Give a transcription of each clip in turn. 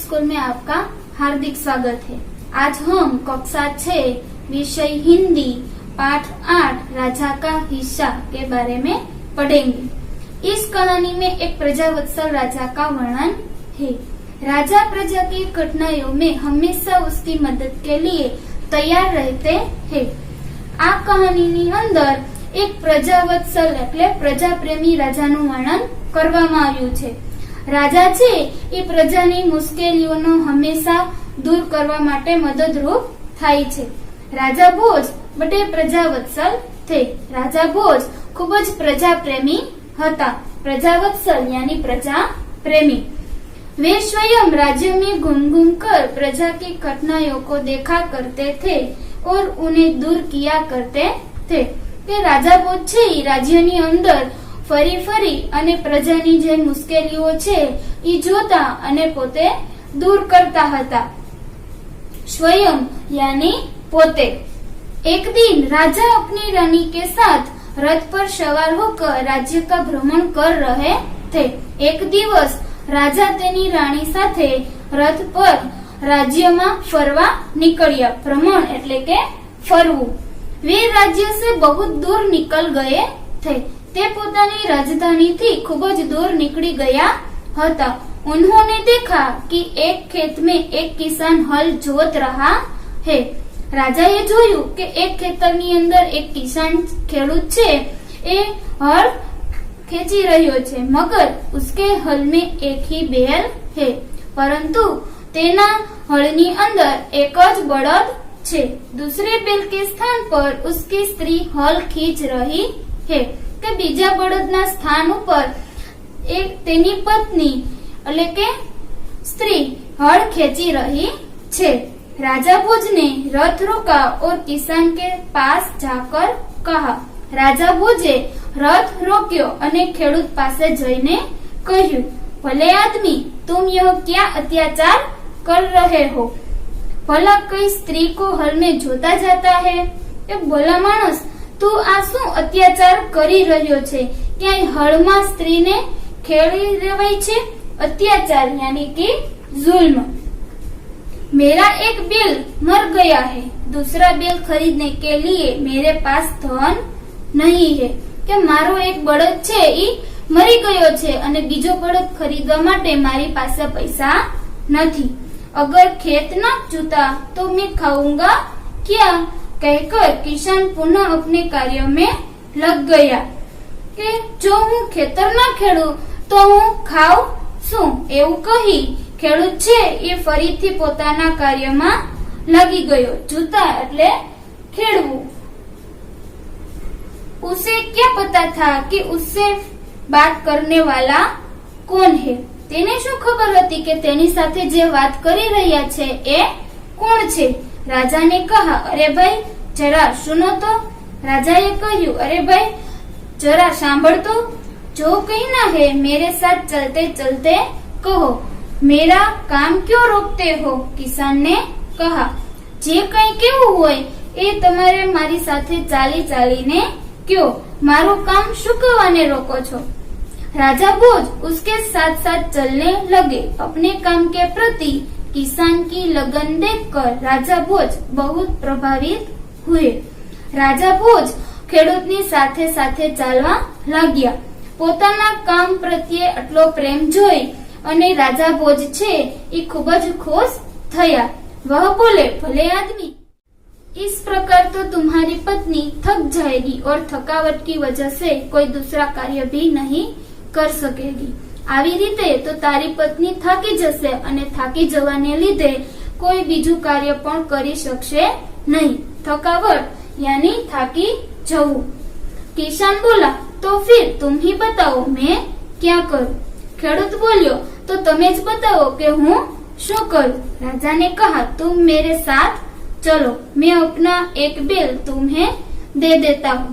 School में आपका हार्दिक स्वागत है। आज हम कक्षा 6 विषय हिंदी पाठ 8 राजा का हिस्सा के बारे में पढ़ेंगे। इस कहानी में एक प्रजावत्सल राजा का वर्णन है। राजा प्रजा की कठिनाइयों में हमेशा उसकी मदद के लिए तैयार रहते हैं। आ कहानी अंदर एक प्रजावत्सल એટલે પ્રજાપ્રેમી રાજાનું વર્ણન કરવામાં આવ્યું છે। રાજા છે એ પ્રજાની મુશ્કેલીઓનો હંમેશા દૂર કરવા માટે મદદરૂપ થાય છે। રાજા ભોજ બટે પ્રજાવત્સલ थे। રાજા ભોજ ખૂબ જ પ્રજાપ્રેમી હતા। પ્રજાવત્સલ यानी प्रजा प्रेमी। वे स्वयं राज्य में घूम घूम कर प्रजा की कठिनाइयों को देखा करते थे और उन्हें दूर किया करते थे। કે રાજા ભોજ છે એ રાજ્યની અંદર ફરી ફરી અને પ્રજાની જે મુશ્કેલીઓ છે એ જોતા અને પોતે દૂર કરતા હતા। स्वयं यानी पोते। एक दिन राजा अपनी रानी के साथ रथ पर सवार होकर राज्य का भ्रमण कर रहे थे। एक दिवस राजा तेनी रानी साथे रथ पर राज्यમાં ફરવા નીકળ્યા। ભ્રમણ એટલે કે ફરવું। वे राज्य से बहुत दूर निकल गए थे। ते पोतानी राजधानी थी खूब ज दूर निकली गया हता। उन्होंने देखा कि एक खेत में एक किसान हल जोत रहा है। राजाए जोયું કે એક ખેતરની અંદર એક કિસાન ખેડૂત છે એ હળ ખેંચી રહ્યો છે, મગર उसके हल में एक ही बैल है, परंतु તેના હળની અંદર એક જ બળદ છે। दूसरे बैल के स्थान पर उसकी स्त्री हल खींच रही है કે બીજા બળદના સ્થાન ઉપર એક તેની પત્ની એટલે કે સ્ત્રી હળ ખેંચી રહી છે। राजा भोज ने रथ रोका और किसान के पास जाकर कहा। राजा भोजे रथ रोक्यो અને ખેડૂત પાસે જઈને કહ્યું, ભલે આદમી तुम यह क्या अत्याचार कर रहे हो? भला कई स्त्री को हल में जोता जाता है? ए भला माणस तू आ शू अत्याचार करी रह्यो छे? क्या हळमां स्त्रीने खेड़ी देवाय छे? अत्याचार यानी कि जुल्म। मेरा एक बैल मर गया है, दूसरा बैल खरीदने के लिए मेरे पास धन नहीं है। કે મારો એક બળદ છે ઈ મરી ગયો છે અને બીજો બળદ ખરીદવા માટે મારી પાસે પૈસા નથી। अगर खेत न जुता तो मैं खाऊंगा क्या? कहकर किसान पुनः अपने कार्य में लग गया। કે જો હું ખેતર ના ખેડું તો હું ખાવ શું? એવું કહી ખેડૂત છે એ ફરીથી પોતાના કાર્યમાં લાગી ગયો। જૂતા એટલે ખેડવું। उसे क्या पता था कि उससे बात करने वाला कौन है? તેને શું ખબર હતી કે તેની સાથે જે વાત કરી રહ્યા છે એ કોણ છે? રાજાને કહા, અરે ભાઈ જરા સુનો તો। રાજાએ કહ્યું, અરે ભાઈ જરા સાંભળ તો। जो कहना है मेरे साथ चलते चलते कहो, मेरा काम क्यों रोकते हो? किसान ने कहा, જે કઈ કેવું હોય એ તમારે મારી સાથે ચાલી ચાલીને क्यों? मारो काम શું કરવાને રોકો છો? राजा भोज उसके साथ साथ चलने लगे। अपने काम के प्रति किसान की लगन देखकर राजा भोज बहुत प्रभावित हुए। राजा भोज ખેડૂતની સાથે સાથે ચાલવા લાગ્યા। પોતાના કામ પ્રત્યે આટલો પ્રેમ જોઈ અને રાજા ભોજ છે એ ખૂબ જ ખુશ થયા। वह बोले, भले आदमी इस प्रकार तो तुम्हारी पत्नी थक जाएगी और थकावट की वजह से कोई दूसरा कार्य भी नहीं कर सकेगी। આવી રીતે તો તારી પત્ની થાકી જશે અને થાકી જવાને લીધે કોઈ બીજું કાર્ય પણ કરી શકશે નહીં। થકાવટ यानी થાકી જવું। કિસાન બોલા, તો फिर तुम ही बताओ मैं क्या करूं? ખેડૂત બોલ્યો, તો તમે જ બતાવો કે હું શું કરું? રાજા ने कहा, तुम मेरे साथ चलो, मैं अपना एक बैल तुम्हें दे देता हूँ।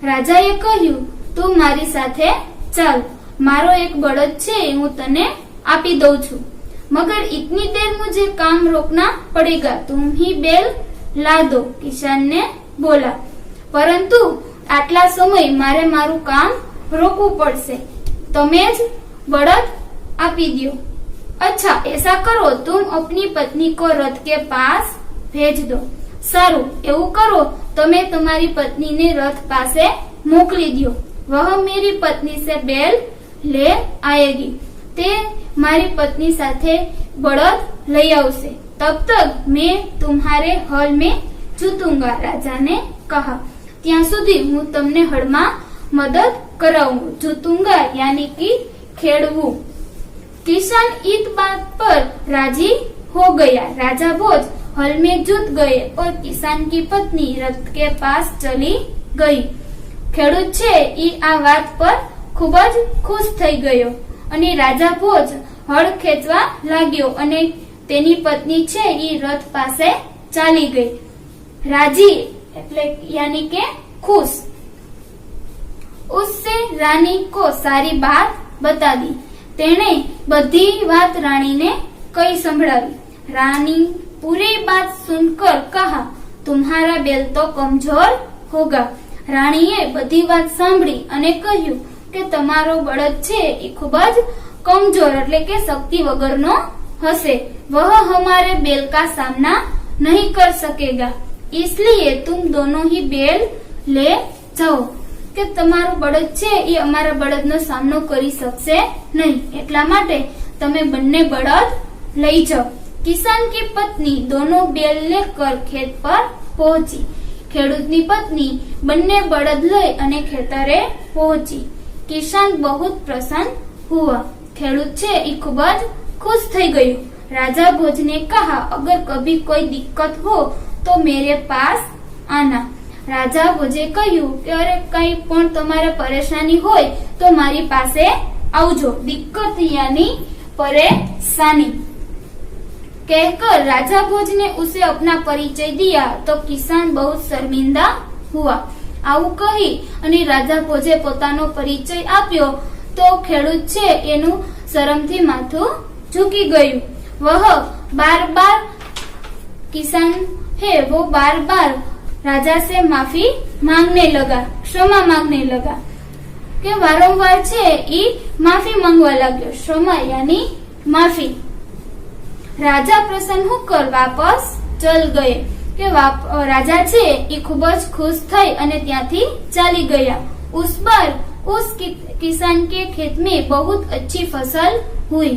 રાજાએ કહ્યું, તું મારી સાથે ચાલ, मारो एक बड़द छे हूँ तने आपी दऊ छू, मगर इतनी देर मुझे काम रोकना पड़ेगा, तुम ही बैल ला दो। किसान ने बोला, परंतु आटला समय मारे मारू काम रोकવું પડશે, તમે જ બળદ આપી દો। अच्छा, ऐसा करो, तुम अपनी पत्नी को रथ के पास भेज दो। सारू, એવું કરો, તમે તમારી પત્નીને રથ પાસે મોકલી દો। वह मेरी पत्नी से बैल ले आएगी। તે મારી પત્ની સાથે બળદ લઈ આવશે। तब तक मैं तुम्हारे हल में जूतूंगा। राजा ने कहा, ત્યાં સુધી હું તમને હળમાં મદદ કરાવું। जूतूंगा यानी कि ખેડવું। किसान इस बात पर राजी हो गया। राजा भोज हल में जुट गए और किसान की पत्नी रथ के पास चली गई। ખેડૂત છે ઈ આ વાત પર ખૂબ જ ખુશ થઈ ગયો અને રાજા ભોજ હળ ખેંચવા લાગ્યો અને તેની પત્ની છે ઈ રથ પાસે ચાલી ગઈ। રાજી એટલે यानी के खुश। उससे रानी को सारी बात बता दी। तेने बधी बात रानी ने कई संभळावी। रानी पूरी बात सुनकर कहा, तुम्हारा बैल तो कमजोर होगा। રાણીએ બધી વાત સાંભળી અને કહ્યું કે તમારો બળદ છે એ ખૂબ જ કમજોર એટલે કે શક્તિ વગરનો હશે। वह हमारे बैल का सामना नहीं कर सकेगा, इसलिए तुम दोनों ही बैल ले जाओ। કે તમારો બળદ છે એ અમારા બળદનો સામનો કરી શકશે નહીં, એટલા માટે તમે બંને બળદ લઈ જાઓ। કિસાન की पत्नी दोनों बैल लेकर खेत पर पहुंची। ખેડૂતની પત્ની બંને બળદ લઈ અને ખેતરે પહોંચી। કિસાન બહુ પ્રસન્ન હુઆ। ખેડૂત છે એ ખૂબ જ ખુશ થઈ ગયો। રાજા ભોજને કહા, અગર કભી કોઈ દિક્કત હો તો મેરે પાસ આના। રાજા ભોજે કહ્યું કે અરે કઈ પણ તમારે પરેશાની હોય તો મારી પાસે આવજો। દિક્કત यानी परेशानी। कहकर राजा भोज ने उसे अपना परिचय दिया तो किसान बहुत शर्मिंदा हुआ। આવું કહી અને રાજા ભોજે પોતાનો પરિચય આપ્યો તો ખેડૂત છે એનું શરમથી માથું ઝૂકી ગયું। वह बार-बार किसान है वो बार-बार राजा से माफी मांगने लगा, क्षमा मांगने लगा। કે વારંવાર છે ઈ માફી માંગવા लाग्यो। क्षमा यानी माफी। राजा प्रसन्न होकर वापस चल गए કે राजा छे એ ખૂબ જ खुश થઈ અને ત્યાંથી ચાલી ગયા। उस बार उस किसान के खेत में बहुत अच्छी फसल हुई।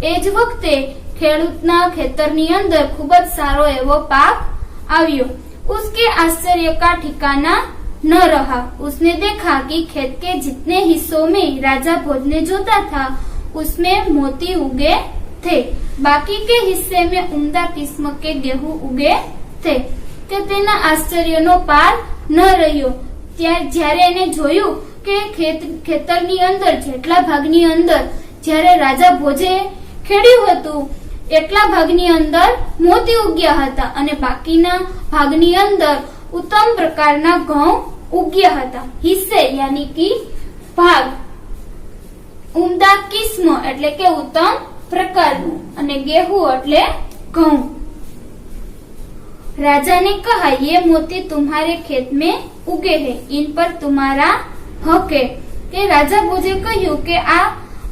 એજ વખતે ખેડૂતના ખેતરની અંદર ખૂબ જ સારો એવો પાક આવ્યો। उसके आश्चर्य का ठिकाना न रहा। उसने देखा कि खेत के जितने हिस्सों में राजा भोज ने जोता था उसमें मोती उगे थे, बाकी के हिस्से में उम्दा किस्म के गेहूं उगे थे। કે તેના આશ્ચર્યનો પાર ન રહ્યો। જ્યારે એને જોયું કે ખેતરની અંદર જેટલા ભાગની અંદર જ્યારે રાજા ભોજે ખેડ્યું હતું એટલા ભાગની અંદર મોતી ઉગ્યા હતા અને બાકીના ભાગની અંદર ઉત્તમ પ્રકારના ઘઉં ઉગ્યા હતા। હિસ્સે यानी कि ભાગ। ઉમદા કિસ્મ એટલે કે ઉત્તમ પ્રકારનું અને गेहूं એટલે ઘઉં। राजा ने कहा, ये मोती तुम्हारे खेत में उगे हैं, इन पर तुम्हारा हक है। કે રાજા ભોજે કહ્યું કે આ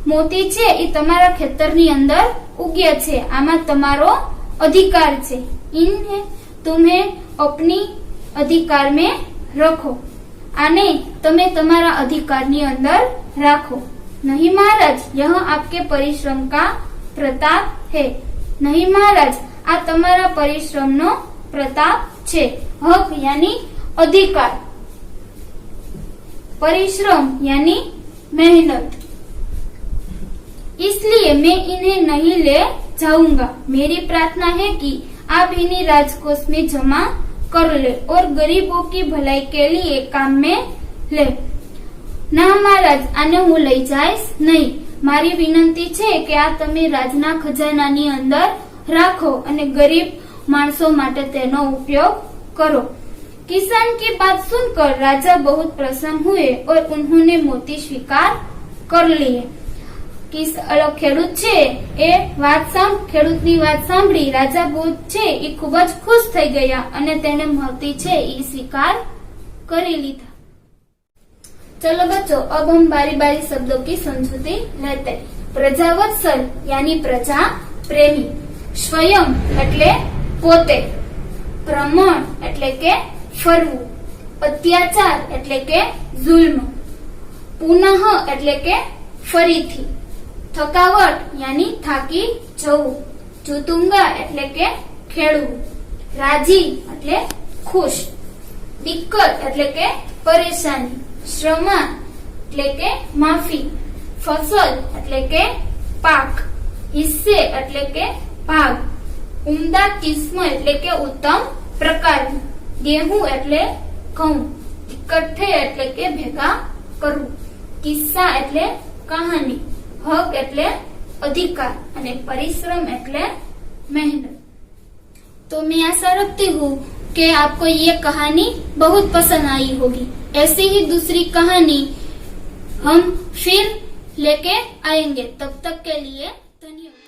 મોતી છે એ તમારા ખેતરની અંદર ઉગ્યા છે, આમાં તમારો અધિકાર છે। इन्हें तुम्हें अपनी अधिकार में रखो, આને તમે તમારા અધિકારની અંદર રાખો। नहीं महाराज, यह आपके परिश्रम का प्रताप है। नहीं महाराज, આ તમારા પરિશ્રમનો प्रताप छे। हक यानी अधिकार, परिश्रम यानी मेहनत। इसलिए मैं इन्हें नहीं ले जाऊंगा। मेरी प्रार्थना है कि आप इन्हें राजकोष में जमा कर ले और गरीबों की भलाई के लिए काम में ले। ना महाराज, आने हूँ लई जाइस नहीं। मारी विनंती छे कि आ तमे राजना खजानानी अंदर राखो અને गरीब माणसों माटे तेनो उपयोग करो। किसान की बात सुनकर राजा बहुत प्रसन्न हुए और उन्होंने मोती स्वीकार कर लिए। ખેડૂત છે એ ખેડૂતની વાત સાંભળી રાજા ભોજ છે એ ખૂબ જ ખુશ થઈ ગયા અને તેને મોતી છે એ સ્વીકાર કરી લીધા। चलो बच्चों, अब हम बारी बारी शब्दों की समझौती लेते हैं। પ્રજાવત્સલ યાની પ્રજા પ્રેમી, સ્વયં એટલે પોતે, ભ્રમણ એટલે કે ફરવું, અત્યાચાર એટલે કે જુલ્મ, પુનઃ એટલે કે ફરીથી, થકાવટ યાની થાકી જવું, જુતુંગા એટલે કે ખેડવું, રાજી એટલે ખુશ, દિક્કત એટલે કે પરેશાની, શ્રમા એટલે કે માફી, ફસલ એટલે કે પાક, હિસ્સે એટલે કે ભાગ, ઉમદા કિસ્મ એટલે કે ઉત્તમ પ્રકારનું, ગેહું એટલે ઘઉં, ઇકઠ્ઠે એટલે કે ભેગા કરવું, કિસ્સા એટલે કહાની, હક એટલે अधिकार અને परिश्रम એટલે मेहनत। तो मैं आशा रखती हूँ कि आपको ये कहानी बहुत पसंद आई होगी। ऐसी ही दूसरी कहानी हम फिर लेके आएंगे। तब तक के लिए धन्यवाद।